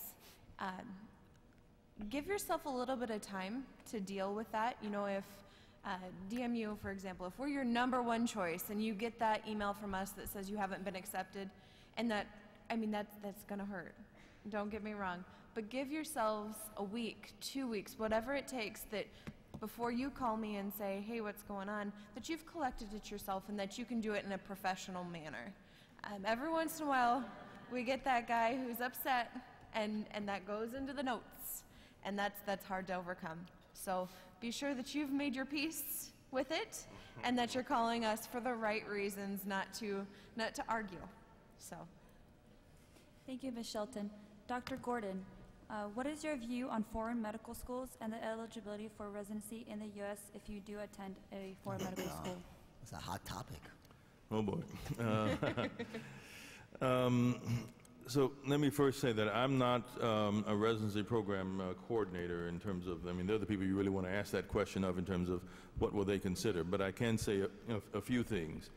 Give yourself a little bit of time to deal with that. You know, if DMU, for example, if we're your #1 choice and you get that email from us that says you haven't been accepted, and that, I mean, that's going to hurt. Don't get me wrong. But give yourselves a week, 2 weeks, whatever it takes, that before you call me and say, hey, what's going on, that you've collected it yourself and that you can do it in a professional manner. Every once in a while, we get that guy who's upset, and that goes into the notes, and that's hard to overcome. So be sure that you've made your peace with it, and that you're calling us for the right reasons, not to argue. So. Thank you, Ms. Shelton. Dr. Gordon, what is your view on foreign medical schools and the eligibility for residency in the U.S. if you do attend a foreign medical school? It's a hot topic. Oh, boy. So let me first say that I'm not a residency program coordinator in terms of, I mean, they're the people you really want to ask that question of in terms of what will they consider. But I can say a few things.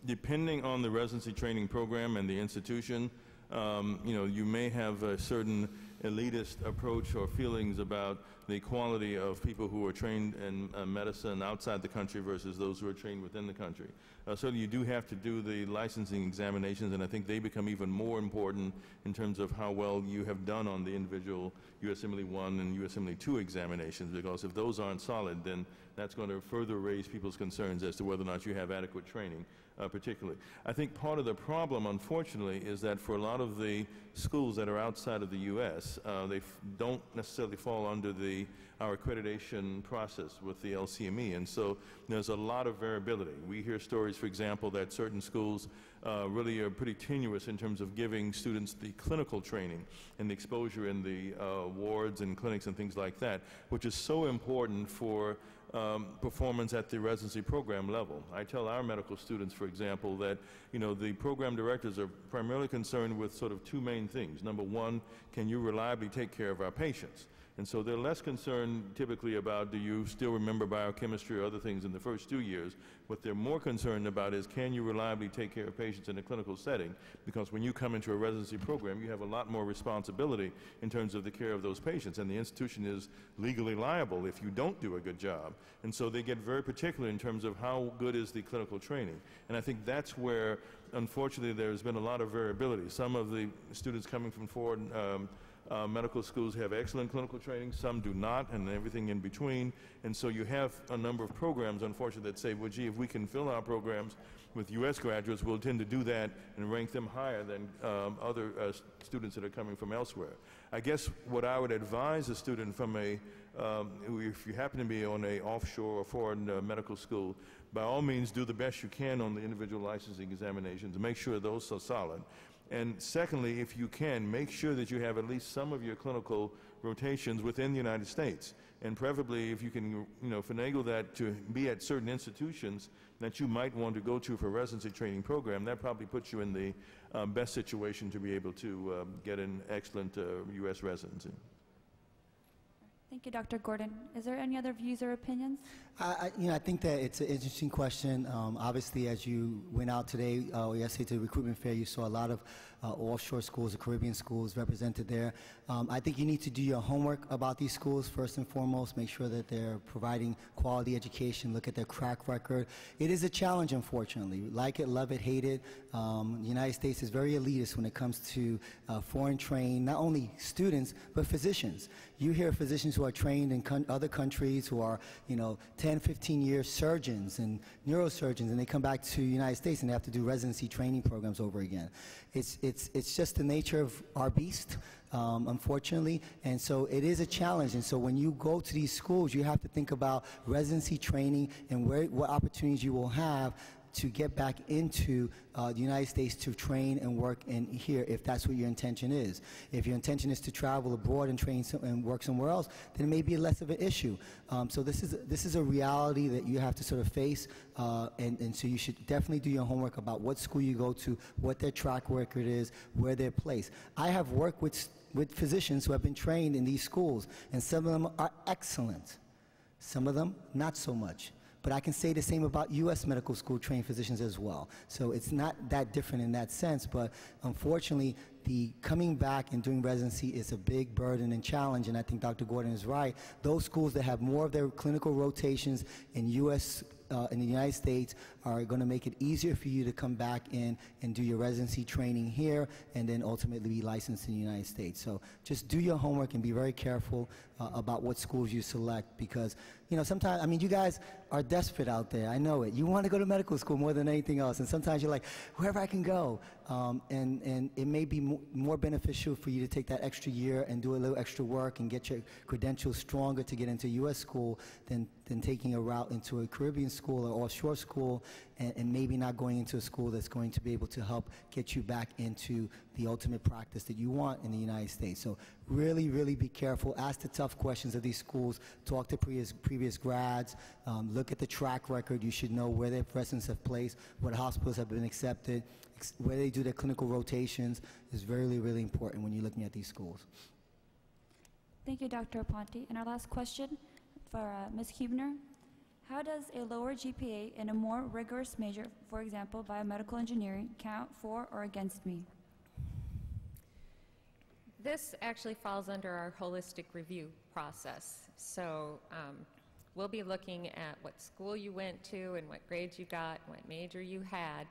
Depending on the residency training program and the institution, you know, you may have a certain elitist approach or feelings about the quality of people who are trained in medicine outside the country versus those who are trained within the country. Certainly you do have to do the licensing examinations, and I think they become even more important in terms of how well you have done on the individual USMLE 1 and USMLE 2 examinations, because if those aren't solid, then that's going to further raise people's concerns as to whether or not you have adequate training. Particularly. I think part of the problem, unfortunately, is that for a lot of the schools that are outside of the U.S., they don't necessarily fall under our accreditation process with the LCME, and so there's a lot of variability. We hear stories, for example, that certain schools really are pretty tenuous in terms of giving students the clinical training and the exposure in the wards and clinics and things like that, which is so important for performance at the residency program level. I tell our medical students, for example, that, you know, the program directors are primarily concerned with sort of two main things. Number one, can you reliably take care of our patients? And so they're less concerned typically about, do you still remember biochemistry or other things in the first 2 years. What they're more concerned about is, can you reliably take care of patients in a clinical setting? Because when you come into a residency program, you have a lot more responsibility in terms of the care of those patients, and the institution is legally liable if you don't do a good job. And so they get very particular in terms of how good is the clinical training. And I think that's where, unfortunately, there's been a lot of variability. Some of the students coming from foreign medical schools have excellent clinical training, some do not, and everything in between. And so you have a number of programs, unfortunately, that say, well, gee, if we can fill our programs with U.S. graduates, we'll tend to do that and rank them higher than other students that are coming from elsewhere. I guess what I would advise a student from if you happen to be on a offshore or foreign medical school, by all means do the best you can on the individual licensing examinations. Make sure those are solid. And secondly, if you can, make sure that you have at least some of your clinical rotations within the United States. And preferably, if you can, you know, finagle that to be at certain institutions that you might want to go to for a residency training program, that probably puts you in the best situation to be able to get an excellent U.S. residency. Thank you, Dr. Gordon. Is there any other views or opinions? I think that it's an interesting question. Obviously, as you went out today or yesterday to the recruitment fair, you saw a lot of offshore schools, the Caribbean schools represented there. I think you need to do your homework about these schools first and foremost. Make sure that they're providing quality education. Look at their track record. It is a challenge, unfortunately. Like it, love it, hate it. The United States is very elitist when it comes to foreign trained, not only students, but physicians. You hear physicians who are trained in other countries who are, 10, 15 year surgeons and neurosurgeons, and they come back to the United States and they have to do residency training programs over again. It's just the nature of our beast, unfortunately, and so it is a challenge. And so when you go to these schools, you have to think about residency training and what opportunities you will have to get back into the United States to train and work in here, if that's what your intention is. If your intention is to travel abroad and train and work somewhere else, then it may be less of an issue. So this is a reality that you have to sort of face, and so you should definitely do your homework about what school you go to, what their track record is, where they're placed. I have worked with physicians who have been trained in these schools, and some of them are excellent. Some of them, not so much. But I can say the same about U.S. medical school trained physicians as well. So it's not that different in that sense, but unfortunately, the coming back and doing residency is a big burden and challenge, and I think Dr. Gordon is right. Those schools that have more of their clinical rotations in in the United States are going to make it easier for you to come back in and do your residency training here and then ultimately be licensed in the United States. So just do your homework and be very careful about what schools you select, because sometimes, you guys are desperate out there. I know it. You want to go to medical school more than anything else, and sometimes you're like, wherever I can go. And it may be more beneficial for you to take that extra year and do a little extra work and get your credentials stronger to get into a U.S. school than taking a route into a Caribbean school or offshore school and maybe not going into a school that's going to be able to help get you back into the ultimate practice that you want in the United States. So really, really be careful. Ask the tough questions of these schools. Talk to previous grads. Look at the track record. You should know where their residents have placed, what hospitals have been accepted, where they do their clinical rotations is really, really important when you're looking at these schools. Thank you, Dr. Aponte. And our last question for Ms. Huebner. How does a lower GPA in a more rigorous major, for example, biomedical engineering, count for or against me? This actually falls under our holistic review process. So we'll be looking at what school you went to and what grades you got, what major you had,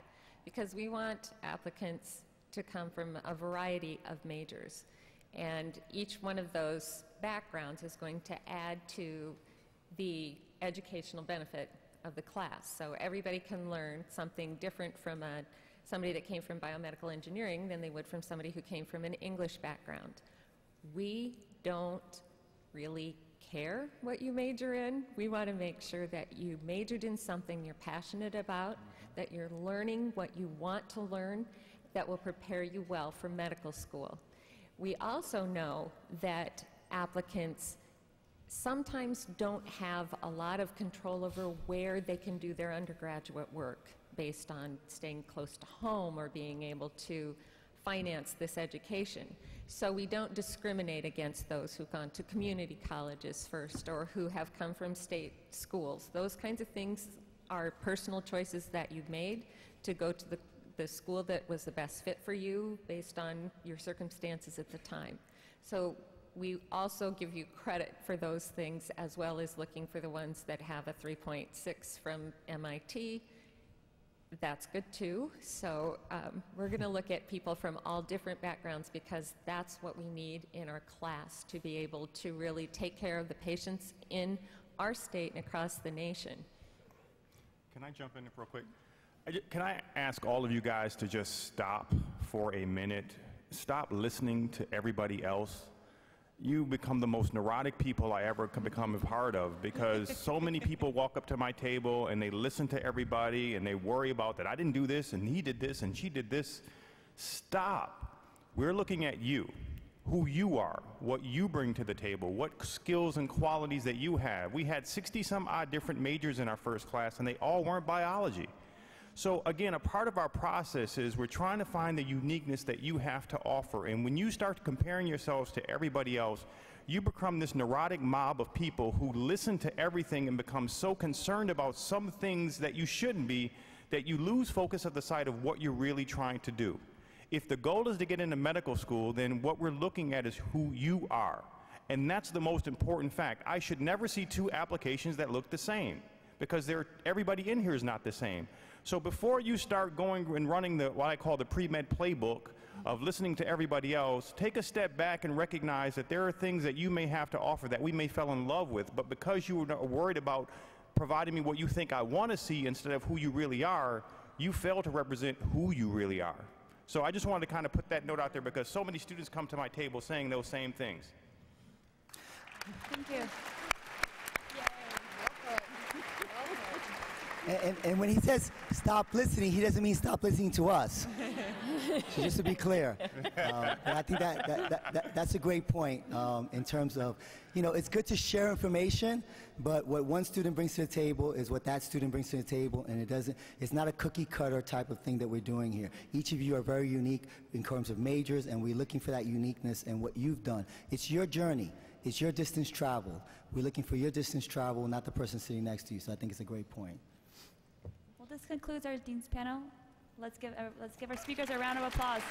because we want applicants to come from a variety of majors. And each one of those backgrounds is going to add to the educational benefit of the class. So everybody can learn something different from somebody that came from biomedical engineering than they would from somebody who came from an English background. We don't really care what you major in. We want to make sure that you majored in something you're passionate about, that you're learning what you want to learn, that will prepare you well for medical school. We also know that applicants sometimes don't have a lot of control over where they can do their undergraduate work based on staying close to home or being able to finance this education. So we don't discriminate against those who've gone to community colleges first or who have come from state schools. Those kinds of things are personal choices that you've made to go to the school that was the best fit for you based on your circumstances at the time. So we also give you credit for those things, as well as looking for the ones that have a 3.6 from MIT. That's good too. So we're going to look at people from all different backgrounds, because that's what we need in our class to be able to really take care of the patients in our state and across the nation. Can I jump in real quick? Can I ask all of you guys to just stop for a minute? Stop listening to everybody else. You become the most neurotic people I ever can become a part of, because so many people walk up to my table and they listen to everybody and they worry about that I didn't do this and he did this and she did this. Stop. We're looking at you, who you are, what you bring to the table, what skills and qualities that you have. We had 60-some-odd different majors in our first class, and they all weren't biology. So again, a part of our process is we're trying to find the uniqueness that you have to offer. And when you start comparing yourselves to everybody else, you become this neurotic mob of people who listen to everything and become so concerned about some things that you shouldn't be that you lose focus at the sight of what you're really trying to do. If the goal is to get into medical school, then what we're looking at is who you are. And that's the most important fact. I should never see two applications that look the same, because everybody in here is not the same. So before you start going and running what I call the pre-med playbook of listening to everybody else, take a step back and recognize that there are things that you may have to offer that we may fall in love with, but because you are worried about providing me what you think I want to see instead of who you really are, you fail to represent who you really are. So I just wanted to kind of put that note out there because so many students come to my table saying those same things. Thank you. And when he says stop listening, he doesn't mean stop listening to us. So just to be clear. And I think that's a great point in terms of, it's good to share information, but what one student brings to the table is what that student brings to the table, and it's not a cookie cutter type of thing that we're doing here. Each of you are very unique in terms of majors, and we're looking for that uniqueness and what you've done. It's your journey. It's your distance travel. We're looking for your distance travel, not the person sitting next to you. So I think it's a great point. Well, this concludes our Dean's panel. Let's give our speakers a round of applause.